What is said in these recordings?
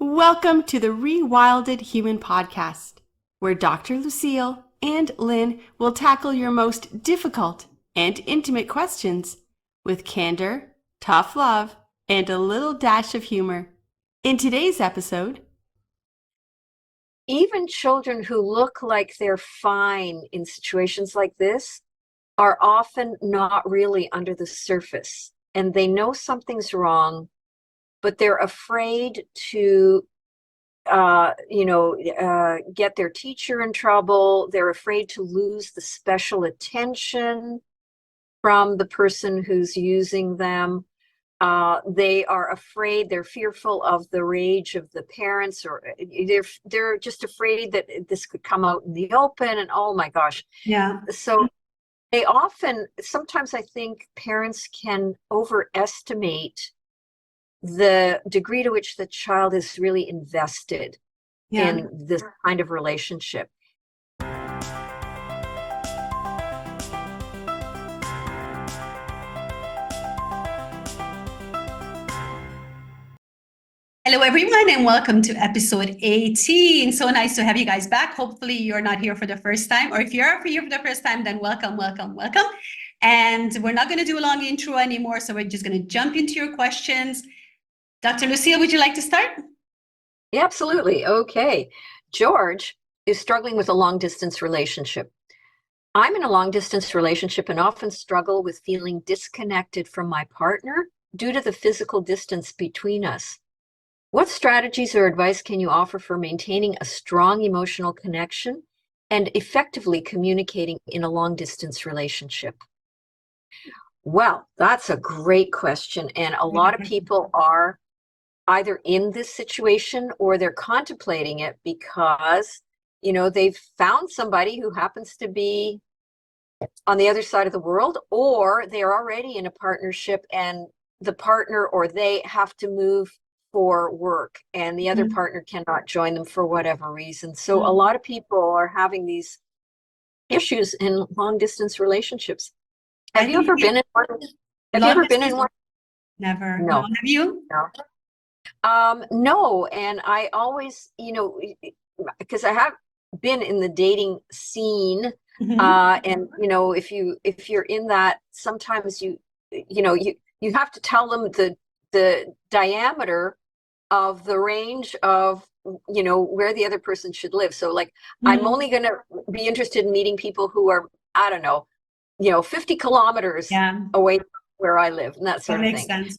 Welcome to the Rewilded Human podcast, where Dr. Lucille and Lynn will tackle your most difficult and intimate questions with candor, tough love, and a little dash of humor. In today's episode, even children who look like they're fine in situations like this are often not really under the surface, and they know something's wrong, but they're afraid to get their teacher in trouble. They're afraid to lose the special attention from the person who's using them. They are afraid, they're fearful of the rage of the parents, or they're just afraid that this could come out in the open, and oh my gosh. Yeah. So sometimes I think parents can overestimate the degree to which the child is really invested in this kind of relationship. Hello, everyone, and welcome to episode 18. So nice to have you guys back. Hopefully you're not here for the first time, or if you're here for the first time, then welcome. And we're not going to do a long intro anymore, so we're just going to jump into your questions. Dr. Lucille, would you like to start? Yeah, absolutely. Okay. George is struggling with a long-distance relationship. I'm in a long-distance relationship and often struggle with feeling disconnected from my partner due to the physical distance between us. What strategies or advice can you offer for maintaining a strong emotional connection and effectively communicating in a long-distance relationship? Well, that's a great question. And a lot of people are either in this situation or they're contemplating it because, they've found somebody who happens to be on the other side of the world, or they're already in a partnership and the partner or they have to move for work and the other partner cannot join them for whatever reason. So a lot of people are having these issues in long distance relationships. Have you ever been in one? Have you ever been in one? Never. No. Have you? No. No. And I always, because I have been in the dating scene, and if you're in that, sometimes you have to tell them the diameter of the range of where the other person should live. So like I'm only going to be interested in meeting people who are, I don't know, 50 kilometers away from where I live, and that sort of thing. Makes sense.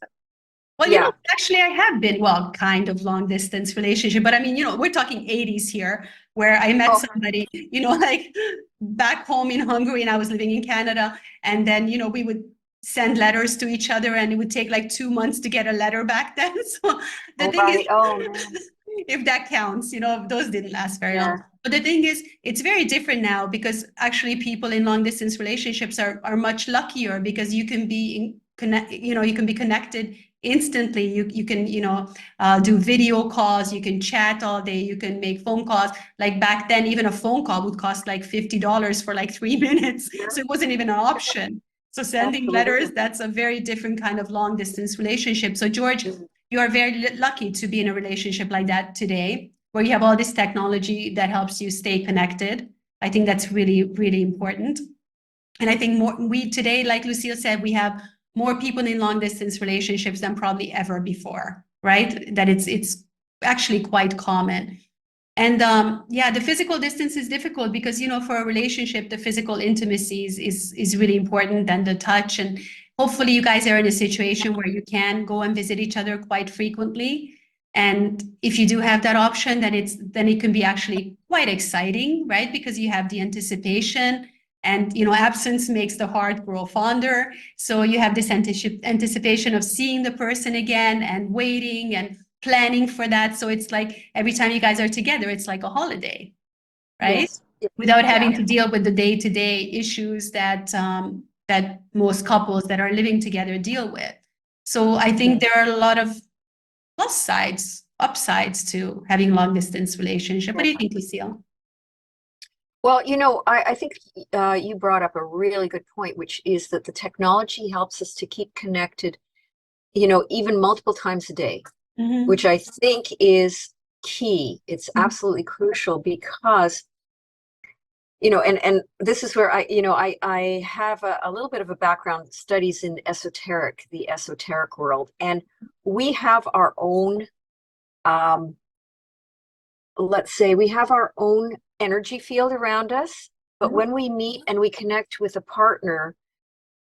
Well, actually I have been, kind of long distance relationship, but I mean, we're talking 80s here, where I met somebody, like back home in Hungary, and I was living in Canada, and then, we would send letters to each other, and it would take like 2 months to get a letter back then. So the thing is, if that counts, those didn't last very long. But the thing is, it's very different now, because actually people in long distance relationships are much luckier, because you can be connected instantly. You can do video calls, you can chat all day, you can make phone calls. Like back then, even a phone call would cost like $50 for like 3 minutes. So it wasn't even an option. So sending letters, that's a very different kind of long distance relationship. So George, you are very lucky to be in a relationship like that today, where you have all this technology that helps you stay connected. I think that's really, really important. And I think we today, like Lucille said, we have more people in long distance relationships than probably ever before, right? That it's actually quite common. And the physical distance is difficult because, for a relationship, the physical intimacy is really important, and the touch. And hopefully you guys are in a situation where you can go and visit each other quite frequently. And if you do have that option, then it can be actually quite exciting, right? Because you have the anticipation, and absence makes the heart grow fonder. So you have this anticipation of seeing the person again, and waiting and planning for that. So it's like every time you guys are together, it's like a holiday, right? Yes. Without having to deal with the day-to-day issues that most couples that are living together deal with. So I think there are a lot of plus sides, upsides to having long distance relationship. What do you think, Lucille? Well, I think you brought up a really good point, which is that the technology helps us to keep connected, even multiple times a day. Which I think is key. It's absolutely crucial because, you know, and this is where I have a little bit of a background studies in the esoteric world, and we have our own, let's say we have our own energy field around us, but when we meet and we connect with a partner,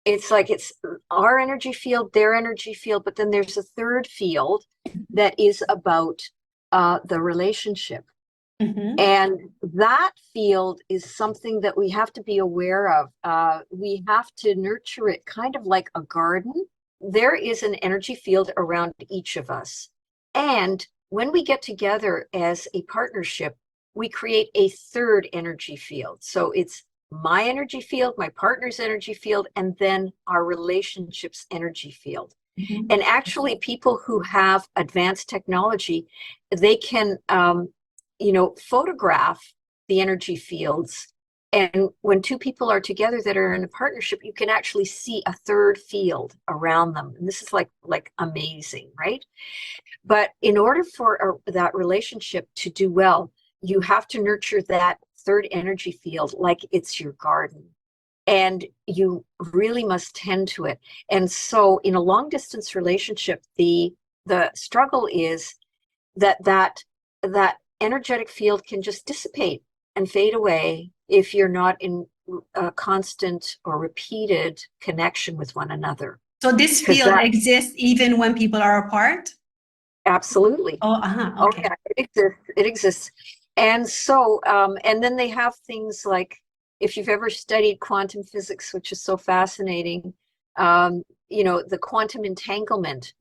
it's like it's our energy field, their energy field, but then there's a third field that is about the relationship. And that field is something that we have to be aware of. We have to nurture it kind of like a garden. There is an energy field around each of us. And when we get together as a partnership, we create a third energy field. So it's my energy field, my partner's energy field, and then our relationship's energy field. And actually, people who have advanced technology, they can, photograph the energy fields. And when two people are together that are in a partnership, you can actually see a third field around them. And this is like amazing, right? But in order for that relationship to do well, you have to nurture that third energy field like it's your garden. And you really must tend to it. And so in a long distance relationship, the struggle is that energetic field can just dissipate and fade away if you're not in a constant or repeated connection with one another. So this field exists even when people are apart? Absolutely. Oh, okay. It exists. And so, and then they have things like, if you've ever studied quantum physics, which is so fascinating, the quantum entanglement,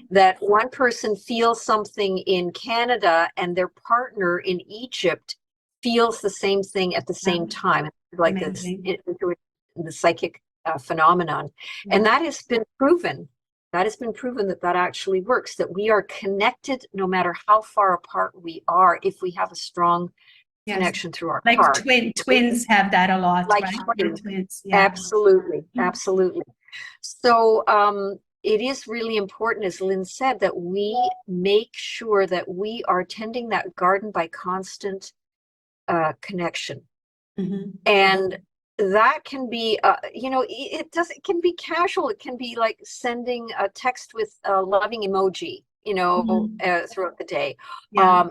that one person feels something in Canada and their partner in Egypt feels the same thing at the same time, like amazing. The psychic phenomenon. And that has been proven. That has been proven that actually works, that we are connected no matter how far apart we are, if we have a strong connection through our heart. Twins have that a lot, like right? Twins. Yeah. Absolutely. So it is really important, as Lynn said, that we make sure that we are tending that garden by constant connection. And that can be, it can be casual. It can be like sending a text with a loving emoji, throughout the day.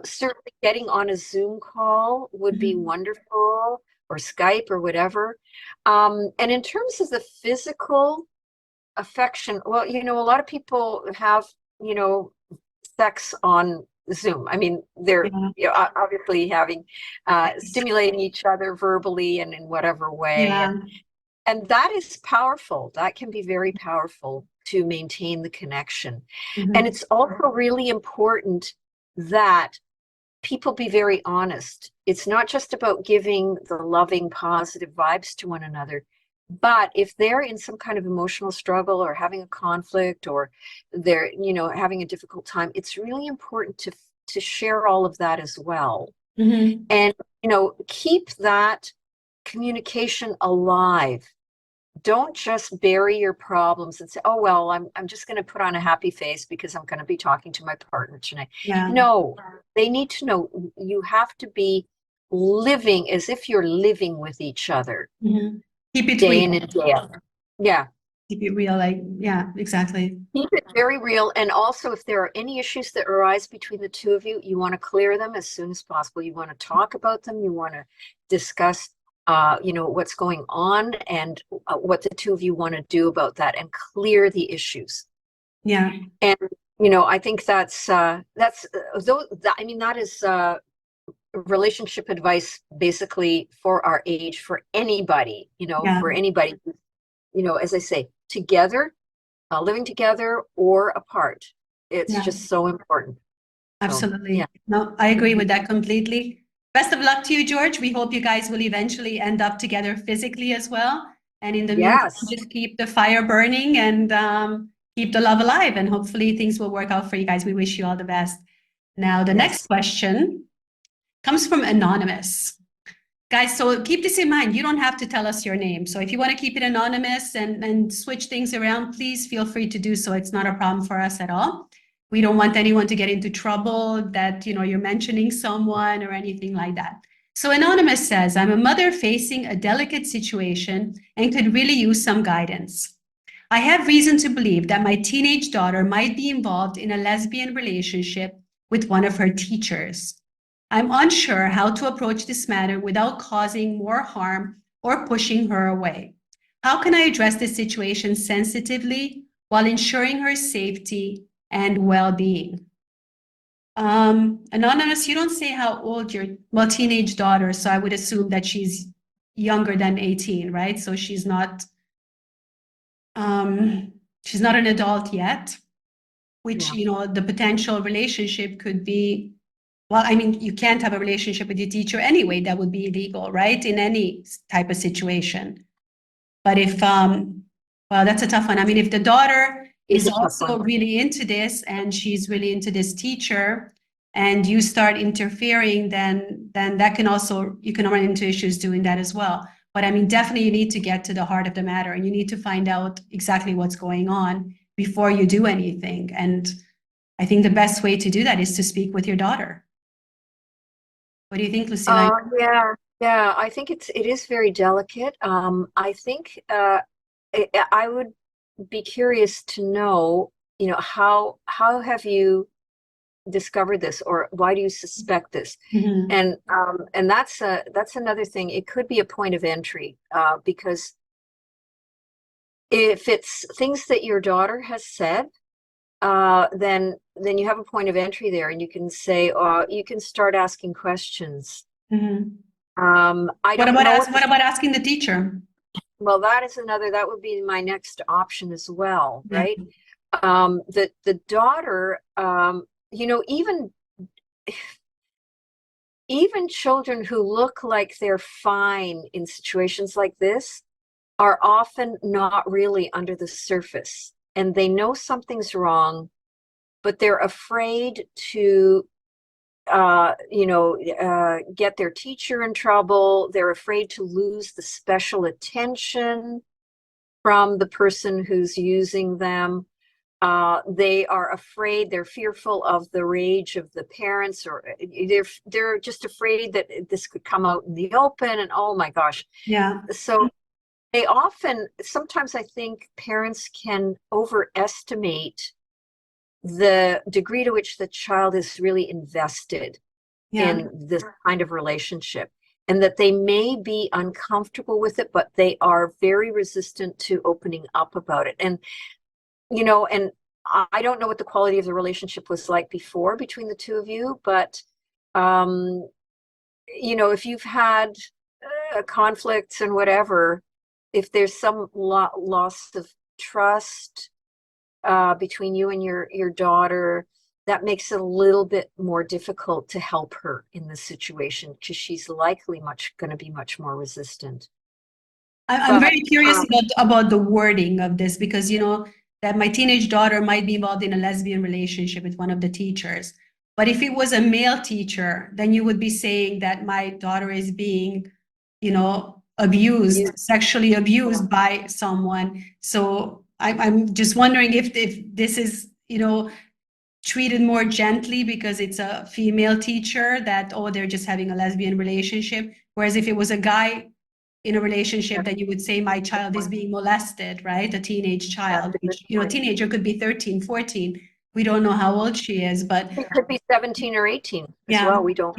Certainly getting on a Zoom call would be wonderful, or Skype or whatever. And in terms of the physical affection, well, a lot of people have, sex on Zoom. I mean, they're obviously having, stimulating each other verbally and in whatever way. And that is powerful. That can be very powerful to maintain the connection. And it's also really important that people be very honest. It's not just about giving the loving, positive vibes to one another, but if they're in some kind of emotional struggle or having a conflict, or they're, having a difficult time, it's really important to share all of that as well. And, keep that communication alive. Don't just bury your problems and say, oh, well, I'm just going to put on a happy face because I'm going to be talking to my partner tonight. No, they need to know. You have to be living as if you're living with each other. Keep it day real. in and day out. Yeah. Keep it real. Exactly. Keep it very real. And also, if there are any issues that arise between the two of you, you want to clear them as soon as possible. You want to talk about them. You want to discuss what's going on and what the two of you want to do about that, and clear the issues. Yeah. And, I think that is relationship advice basically for our age, for anybody, for anybody, as I say, together, living together or apart. It's just so important. Absolutely. So, no, I agree with that completely. Best of luck to you, George. We hope you guys will eventually end up together physically as well. And in the meantime, just keep the fire burning and keep the love alive. And hopefully things will work out for you guys. We wish you all the best. Now, the next question comes from Anonymous. Guys, so keep this in mind. You don't have to tell us your name. So if you want to keep it anonymous and switch things around, please feel free to do so. It's not a problem for us at all. We don't want anyone to get into trouble that, you're mentioning someone or anything like that. So Anonymous says, I'm a mother facing a delicate situation and could really use some guidance. I have reason to believe that my teenage daughter might be involved in a lesbian relationship with one of her teachers. I'm unsure how to approach this matter without causing more harm or pushing her away. How can I address this situation sensitively while ensuring her safety and well-being? Anonymous, you don't say how old your teenage daughter, so I would assume that she's younger than 18, right? So she's not an adult yet, which, the potential relationship could be, well, I mean, you can't have a relationship with your teacher anyway. That would be illegal, right? In any type of situation. But if, well, that's a tough one. I mean, if the daughter is also really into this and she's really into this teacher and you start interfering, then that can also, you can run into issues doing that as well. But I mean, definitely you need to get to the heart of the matter and you need to find out exactly what's going on before you do anything. And I think the best way to do that is to speak with your daughter. What do you think, Lucille? Yeah. I think it is very delicate. I think I would be curious to know, how have you discovered this, or why do you suspect this? Mm-hmm. And that's another thing. It could be a point of entry, because if it's things that your daughter has said, then you have a point of entry there, and you can say, you can start asking questions. Mm-hmm. What about asking the teacher? Well, that would be my next option as well, right? Yeah. The daughter, even children who look like they're fine in situations like this are often not really under the surface, and they know something's wrong, but they're afraid to get their teacher in trouble. They're afraid to lose the special attention from the person who's using them. They are afraid, they're fearful of the rage of the parents, or they're just afraid that this could come out in the open, and oh my gosh. Yeah. So sometimes I think parents can overestimate the degree to which the child is really invested in this kind of relationship, and that they may be uncomfortable with it, but they are very resistant to opening up about it. And and I don't know what the quality of the relationship was like before between the two of you, but if you've had conflicts and whatever, if there's some loss of trust between you and your daughter, that makes it a little bit more difficult to help her in this situation, because she's likely going to be much more resistant. I'm very curious about the wording of this, because that my teenage daughter might be involved in a lesbian relationship with one of the teachers. But if it was a male teacher, then you would be saying that my daughter is being, sexually abused by someone. So I'm just wondering if this is, treated more gently because it's a female teacher, that, they're just having a lesbian relationship. Whereas if it was a guy in a relationship, that you would say my child is being molested, right? A teenage child, which, teenager could be 13, 14. We don't know how old she is, but it could be 17 or 18 as well. We don't.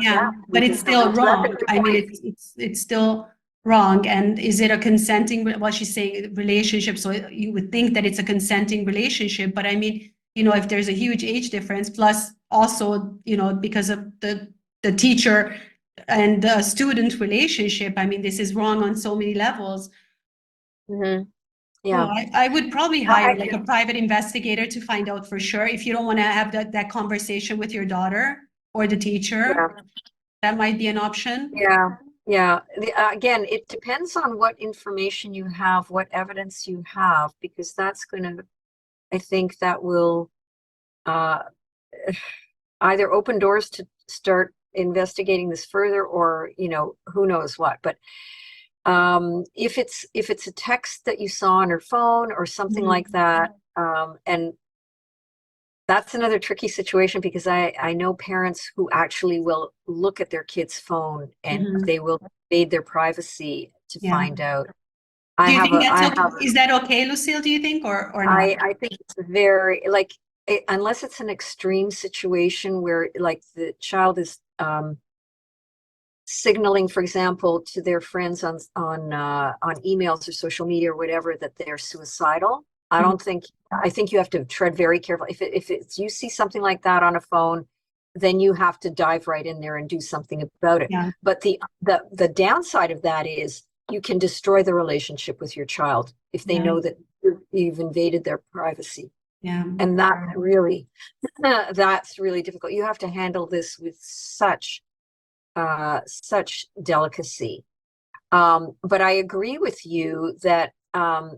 But it's still wrong. I mean, it's still wrong. And is it a consenting, well, she's saying relationship, so you would think that it's a consenting relationship. But I mean, if there's a huge age difference, plus also, because of the teacher and the student relationship, I mean, this is wrong on so many levels. Mm-hmm. Yeah. Well, I would probably hire like a private investigator to find out for sure. If you don't want to have that conversation with your daughter or the teacher, that might be an option. Yeah. Again, it depends on what information you have, what evidence you have, because that's going to, I think that will either open doors to start investigating this further, or who knows what. But if it's a text that you saw on her phone or something like that, and That's another tricky situation, because I know parents who actually will look at their kid's phone and they will invade their privacy to find out. Do you think that's okay? Is that okay, Lucille, do you think, or not? I think it's very, like, unless it's an extreme situation where, like, the child is signaling, for example, to their friends on emails or social media or whatever, that they're suicidal. I think you have to tread very carefully. If it's, you see something like that on a phone, then you have to dive right in there and do something about it. Yeah. But the downside of that is you can destroy the relationship with your child if they know that you've invaded their privacy. Yeah. And that's really difficult. You have to handle this with such delicacy. But I agree with you that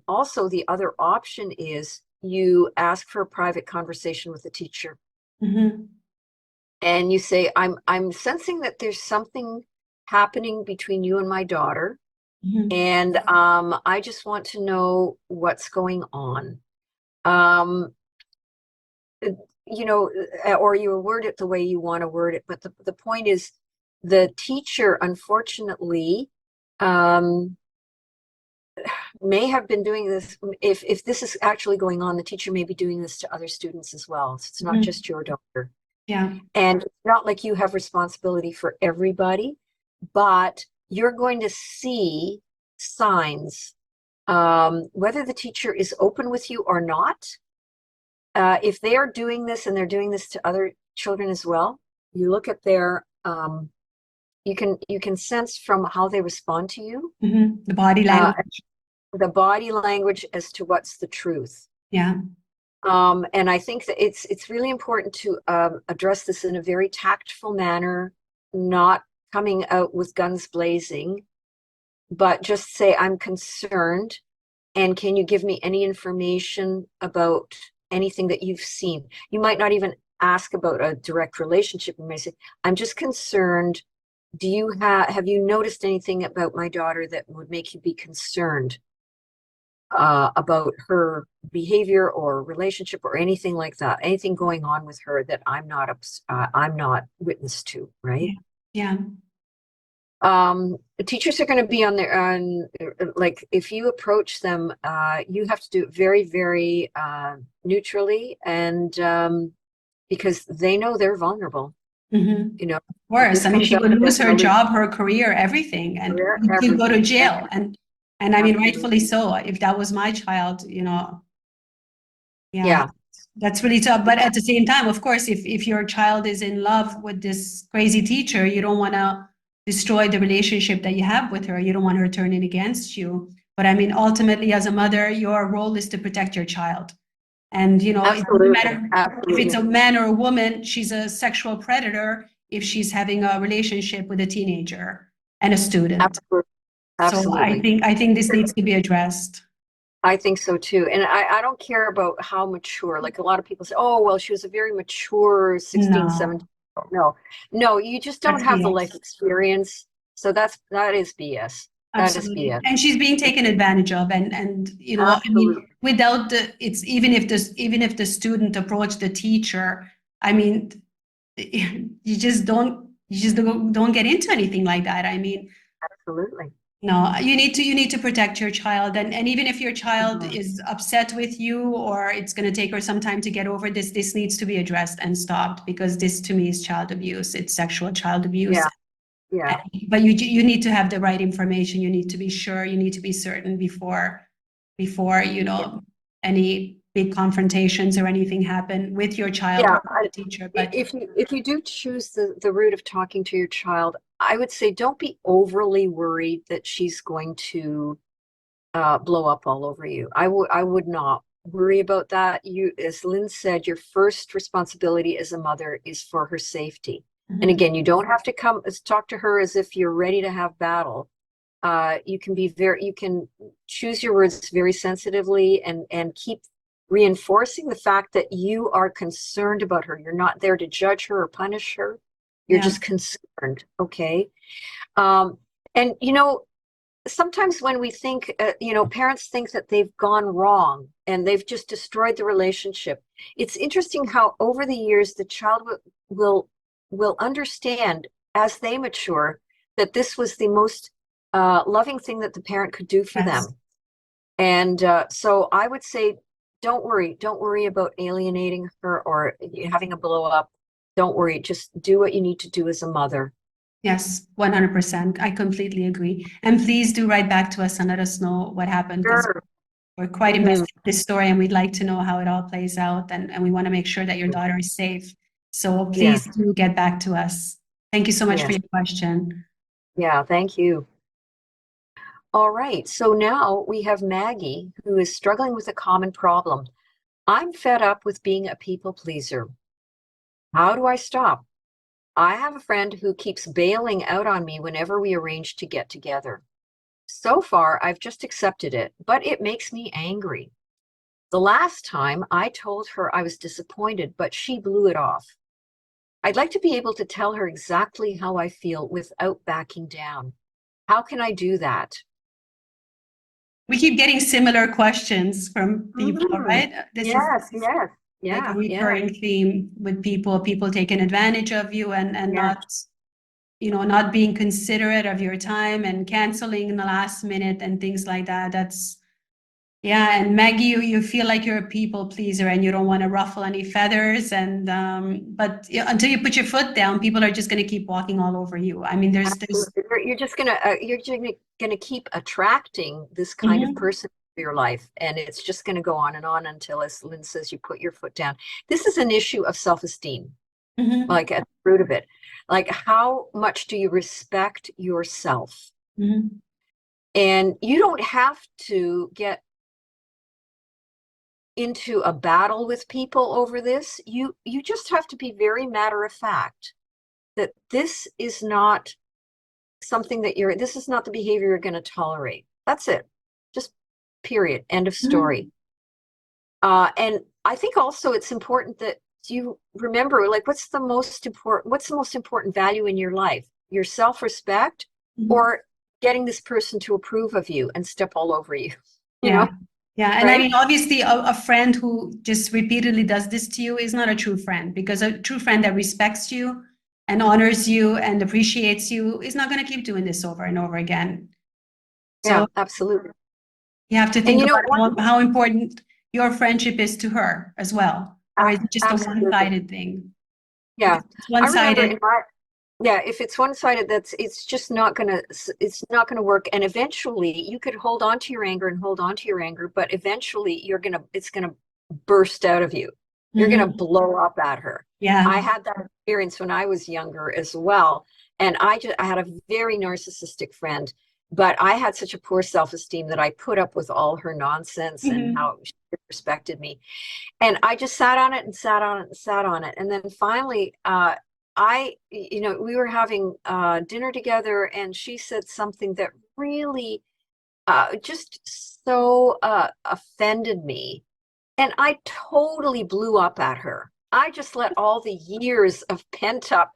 also the other option is you ask for a private conversation with the teacher. And you say, I'm sensing that there's something happening between you and my daughter. And I just want to know what's going on. You know, or you word it the way you want to word it. But the point is, the teacher, unfortunately, may have been doing this. If this is actually going on, the teacher may be doing this to other students as well. So it's not just your daughter. Yeah. And it's not like you have responsibility for everybody, but you're going to see signs, whether the teacher is open with you or not. If they are doing this and they're doing this to other children as well, you look at their you can sense from how they respond to you, the body language as to what's the truth. Yeah. And I think that it's really important to address this in a very tactful manner, not coming out with guns blazing, but just say, I'm concerned, and can you give me any information about anything that you've seen? You might not even ask about a direct relationship. You may say, I'm just concerned. Do you have you noticed anything about my daughter that would make you be concerned about her behavior or relationship or anything like that? Anything going on with her that I'm not witness to, right? Yeah. Teachers are going to be on their like, if you approach them, you have to do it very, very neutrally, and because they know they're vulnerable. You know, of course. I mean, she would lose her job, her career, everything, and you go to jail. And I mean, rightfully so. If that was my child, you know, that's really tough. But at the same time, of course, if your child is in love with this crazy teacher, you don't want to destroy the relationship that you have with her. You don't want her turning against you. But I mean, ultimately, as a mother, your role is to protect your child. And, you know, it doesn't matter if it's a man or a woman, she's a sexual predator if she's having a relationship with a teenager and a student. Absolutely. So I think this needs to be addressed. I think so too. And I don't care about how mature, like a lot of people say, oh, well, she was a very mature 16, 17. No, you just don't have the life experience. So that is BS. Absolutely. That is BS. And she's being taken advantage of. And you know, I mean, without even if the student approached the teacher, I mean, you just don't get into anything like that. I mean, absolutely. No, you need to protect your child. And even if your child is upset with you, or it's going to take her some time to get over this needs to be addressed and stopped, because this to me is child abuse. It's sexual child abuse. Yeah. But you need to have the right information. You need to be sure, you need to be certain before you know, any big confrontations or anything happen with your child or the teacher. But if you do choose the route of talking to your child, I would say don't be overly worried that she's going to blow up all over you. I would not worry about that. You, as Lynn said, your first responsibility as a mother is for her safety. And again, you don't have to talk to her as if you're ready to have battle. You can choose your words very sensitively and keep reinforcing the fact that you are concerned about her. You're not there to judge her or punish her. You're just concerned. Okay. And you know, sometimes when we think, parents think that they've gone wrong and they've just destroyed the relationship. It's interesting how over the years the child will understand as they mature that this was the most loving thing that the parent could do for them. And so I would say, don't worry about alienating her or having a blow up. Don't worry, just do what you need to do as a mother. Yes, 100%. I completely agree. And please do write back to us and let us know what happened, because Sure. we're quite invested in this story and we'd like to know how it all plays out. And we want to make sure that your daughter is safe. So please do get back to us. Thank you so much for your question. Yeah, thank you. All right, so now we have Maggie, who is struggling with a common problem. I'm fed up with being a people pleaser. How do I stop? I have a friend who keeps bailing out on me whenever we arrange to get together. So far, I've just accepted it, but it makes me angry. The last time I told her I was disappointed, but she blew it off. I'd like to be able to tell her exactly how I feel without backing down. How can I do that? We keep getting similar questions from people, right? This is like a recurring theme with people taking advantage of you and not, not being considerate of your time and canceling in the last minute and things like that. And Maggie, you feel like you're a people pleaser and you don't want to ruffle any feathers. And but until you put your foot down, people are just going to keep walking all over you. I mean, there's you're just gonna keep attracting this kind of person to your life, and it's just going to go on and on until, as Lynn says, you put your foot down. This is an issue of self-esteem, like at the root of it. Like, how much do you respect yourself? And you don't have to get into a battle with people over this. You just have to be very matter of fact that this is not something that this is not the behavior you're going to tolerate. That's it. Just period. End of story. And I think also it's important that you remember, like, what's the most important value in your life? Your self-respect or getting this person to approve of you and step all over you? You know? Yeah, and right? I mean, obviously, a friend who just repeatedly does this to you is not a true friend, because a true friend that respects you and honors you and appreciates you is not going to keep doing this over and over again. So, absolutely. You have to think about how important your friendship is to her as well, or is it just a one-sided thing? Yeah, if it's one-sided. If it's one-sided, it's just not gonna work. And eventually you could hold on to your anger but eventually it's gonna burst out of you. You're gonna blow up at her. Yeah. I had that experience when I was younger as well. And I had a very narcissistic friend, but I had such a poor self-esteem that I put up with all her nonsense and how she respected me. And I just sat on it and sat on it and sat on it. And then finally, we were having dinner together, and she said something that really just so offended me. And I totally blew up at her. I just let all the years of pent up,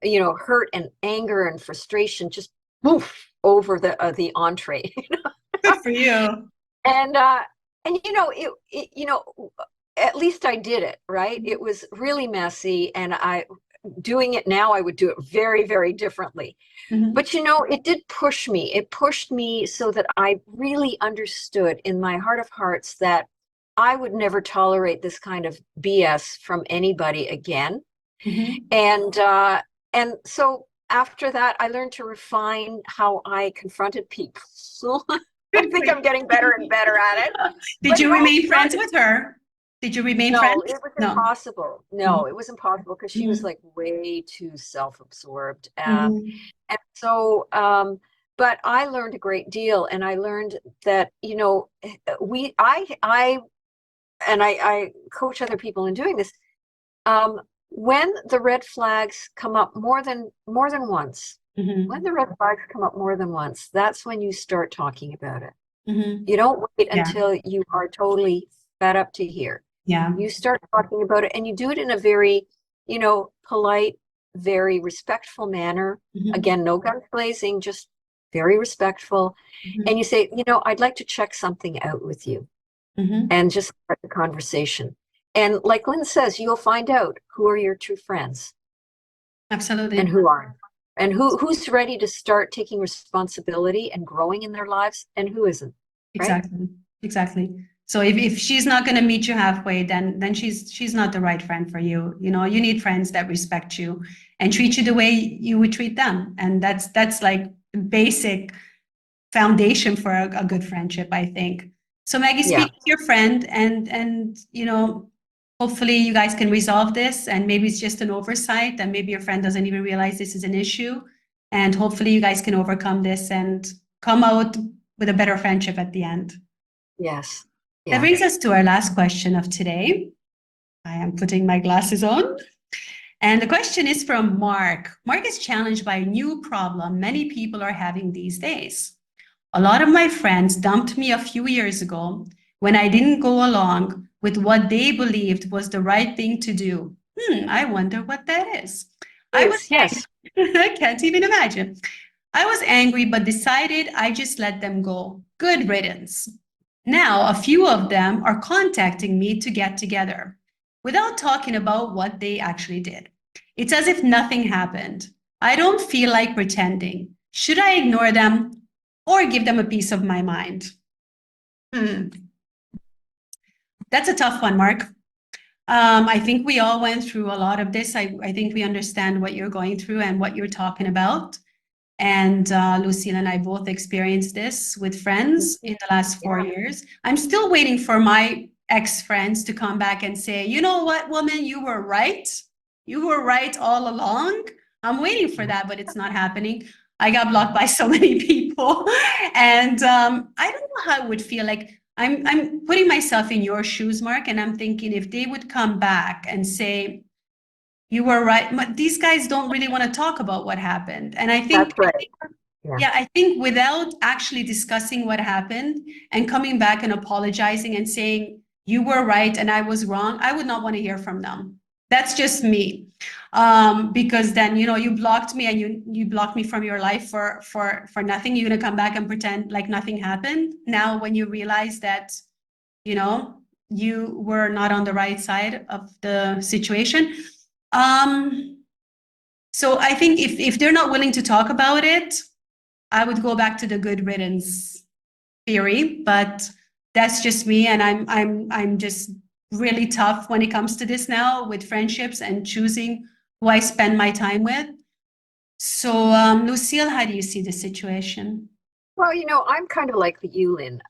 hurt and anger and frustration just poof over the entree. Good for you. And at least I did it, right? It was really messy, and doing it now, I would do it very, very differently. But it did push me. It pushed me so that I really understood in my heart of hearts that I would never tolerate this kind of BS from anybody again. And so after that, I learned to refine how I confronted people. So I think I'm getting better and better at it. Did you remain friends with her? Did you remain friends? No, it was impossible. No, it was impossible because she was like way too self-absorbed. And so, but I learned a great deal, and I learned that, I coach other people in doing this. When the red flags come up more than once, when the red flags come up more than once, that's when you start talking about it. You don't wait until you are totally fed up to hear. Yeah. You start talking about it, and you do it in a very, polite, very respectful manner. Again, no guns blazing, just very respectful, Mhm. and you say, I'd like to check something out with you, and just start the conversation. And like Lynn says, you'll find out who are your true friends Absolutely. and who aren't, and who's ready to start taking responsibility and growing in their lives, and who isn't. Right? Exactly. So if she's not going to meet you halfway, then she's not the right friend for you. You need friends that respect you and treat you the way you would treat them. And that's like the basic foundation for a good friendship, I think. So Maggie, Yeah. speak to your friend and hopefully you guys can resolve this, and maybe it's just an oversight and maybe your friend doesn't even realize this is an issue. And hopefully you guys can overcome this and come out with a better friendship at the end. Yes. That brings us to our last question of today. I am putting my glasses on. And the question is from Mark. Mark is challenged by a new problem many people are having these days. A lot of my friends dumped me a few years ago when I didn't go along with what they believed was the right thing to do. I wonder what that is. Yes. I can't even imagine. I was angry, but decided I just let them go. Good riddance. Now, a few of them are contacting me to get together without talking about what they actually did. It's as if nothing happened. I don't feel like pretending. Should I ignore them or give them a piece of my mind? That's a tough one, Mark. I think we all went through a lot of this. I think we understand what you're going through and what you're talking about. And Lucille and I both experienced this with friends in the last 4 years. I'm still waiting for my ex-friends to come back and say, you know what, woman, you were right. You were right all along. I'm waiting for that, but it's not happening. I got blocked by so many people. And I don't know how it would feel like. I'm putting myself in your shoes, Mark, and I'm thinking if they would come back and say, you were right. But these guys don't really want to talk about what happened. And I think, That's right. I think without actually discussing what happened and coming back and apologizing and saying, you were right and I was wrong, I would not want to hear from them. That's just me. Because then, you blocked me and you blocked me from your life for nothing. You're going to come back and pretend like nothing happened. Now, when you realize that, you were not on the right side of the situation. So I think if they're not willing to talk about it, I would go back to the good riddance theory, but that's just me. And I'm just really tough when it comes to this now with friendships and choosing who I spend my time with. So, Lucille, how do you see the situation? Well, I'm kind of like you, Lynn,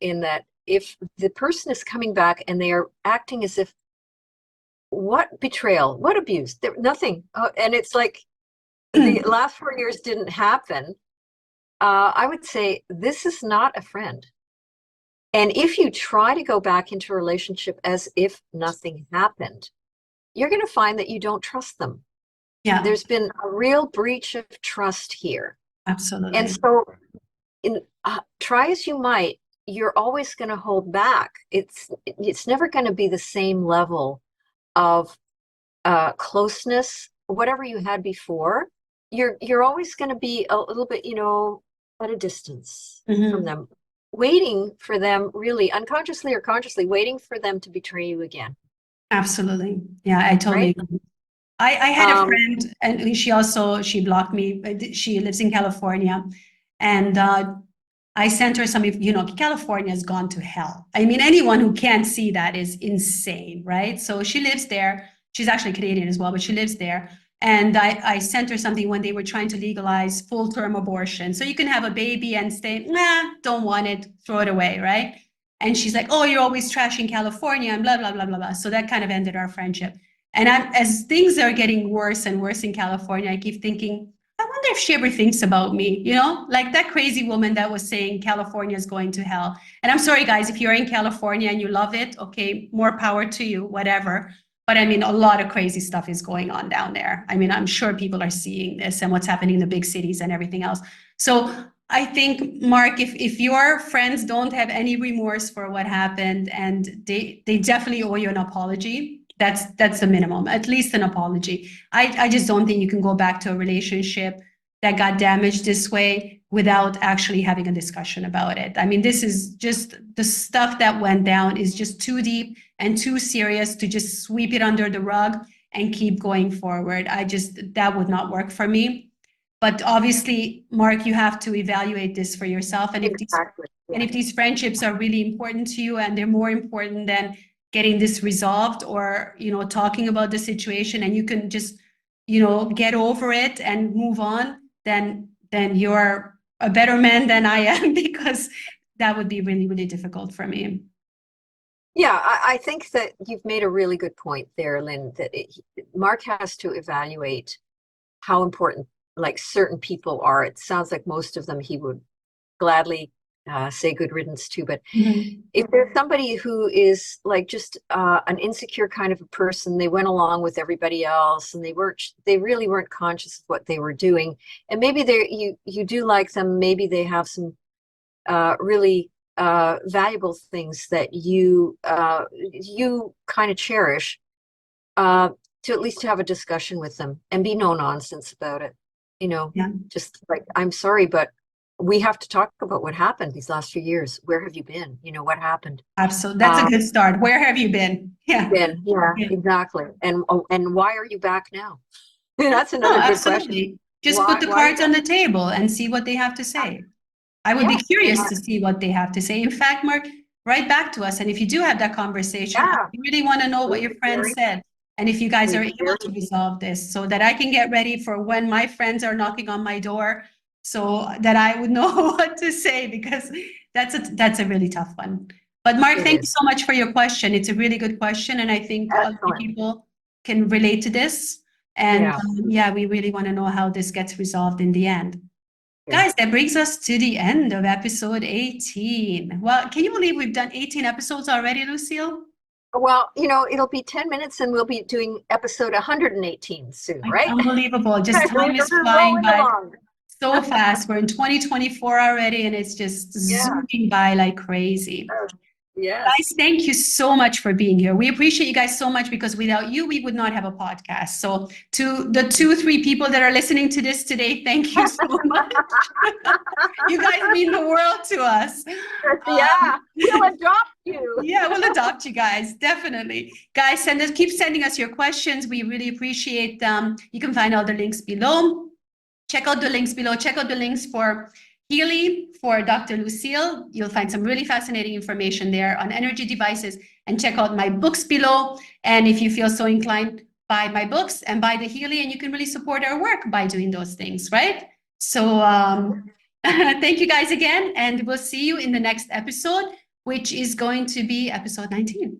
in that if the person is coming back and they are acting as if, what betrayal, what abuse, nothing. And it's like the last 4 years didn't happen. I would say this is not a friend. And if you try to go back into a relationship as if nothing happened, you're going to find that you don't trust them. Yeah. There's been a real breach of trust here. Absolutely. And so try as you might, you're always going to hold back. It's never going to be the same level of closeness, whatever you had before. You're always going to be a little bit, at a distance from them, waiting for them, really unconsciously or consciously waiting for them to betray you again. Absolutely. Yeah, I totally agree. I had a friend and she blocked me. She lives in California, and I sent her some, California has gone to hell. I mean, anyone who can't see that is insane, right? So she lives there. She's actually Canadian as well, but she lives there. And I sent her something when they were trying to legalize full-term abortion. So you can have a baby and say, don't want it, throw it away, right? And she's like, oh, you're always trashing California and blah, blah, blah, blah, blah. So that kind of ended our friendship. And as things are getting worse and worse in California, I keep thinking, I wonder if she ever thinks about me, like that crazy woman that was saying California is going to hell. And I'm sorry, guys, if you're in California and you love it, okay, more power to you, whatever. But I mean, a lot of crazy stuff is going on down there. I mean, I'm sure people are seeing this and what's happening in the big cities and everything else. So I think, Mark, if your friends don't have any remorse for what happened, and they definitely owe you an apology, that's the minimum, at least an apology. I just don't think you can go back to a relationship that got damaged this way without actually having a discussion about it. I mean, this is just the stuff that went down is just too deep and too serious to just sweep it under the rug and keep going forward. That would not work for me. But obviously, Mark, you have to evaluate this for yourself. And Exactly. if these friendships are really important to you and they're more important than getting this resolved or, talking about the situation, and you can just, get over it and move on, then you're a better man than I am, because that would be really, really difficult for me. Yeah, I think that you've made a really good point there, Lynn, that Mark has to evaluate how important like certain people are. It sounds like most of them he would gladly say good riddance to, but if there's somebody who is like just an insecure kind of a person, they went along with everybody else and they really weren't conscious of what they were doing, and maybe you do like them, maybe they have some really valuable things that you kind of cherish, to at least have a discussion with them and be no nonsense about it. Just like, I'm sorry, but we have to talk about what happened these last few years. Where have you been? What happened? Absolutely. That's a good start. Where have you been? Yeah. Yeah, exactly. And why are you back now? That's another good question. Just put the cards on the table and see what they have to say. I would be curious to see what they have to say. In fact, Mark, write back to us. And if you do have that conversation, I really want to know what your friend said. And if you guys are able to resolve this, so that I can get ready for when my friends are knocking on my door, so that I would know what to say, because that's a really tough one. But Mark, thank you so much for your question. It's a really good question. And I think other people can relate to this. And we really want to know how this gets resolved in the end. Guys, that brings us to the end of episode 18. Well, can you believe we've done 18 episodes already, Lucille? Well, it'll be 10 minutes and we'll be doing episode 118 soon, right? Unbelievable. Just time is flying by so fast. We're in 2024 already, and it's just zooming by like crazy. Yes. Guys, thank you so much for being here. We appreciate you guys so much, because without you, we would not have a podcast. So to the 2-3 people that are listening to this today, thank you so much. You guys mean the world to us. We'll adopt you. Yeah, we'll adopt you guys, definitely. Guys, keep sending us your questions. We really appreciate them. You can find all the links below. Check out the links below. Check out the links for Healy, for Dr. Lucille. You'll find some really fascinating information there on energy devices. And check out my books below. And if you feel so inclined, buy my books and buy the Healy, and you can really support our work by doing those things, right? So thank you guys again, and we'll see you in the next episode, which is going to be episode 19.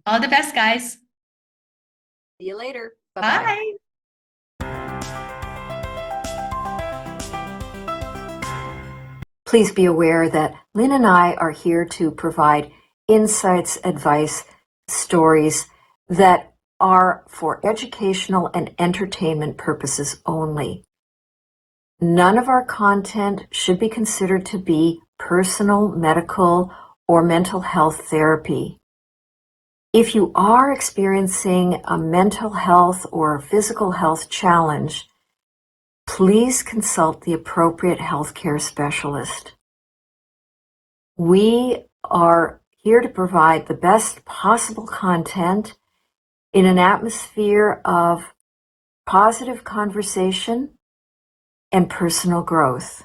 All the best, guys. See you later. Bye-bye. Bye. Please be aware that Lynn and I are here to provide insights, advice, stories that are for educational and entertainment purposes only. None of our content should be considered to be personal, medical, or mental health therapy. If you are experiencing a mental health or physical health challenge, please consult the appropriate healthcare specialist. We are here to provide the best possible content in an atmosphere of positive conversation and personal growth.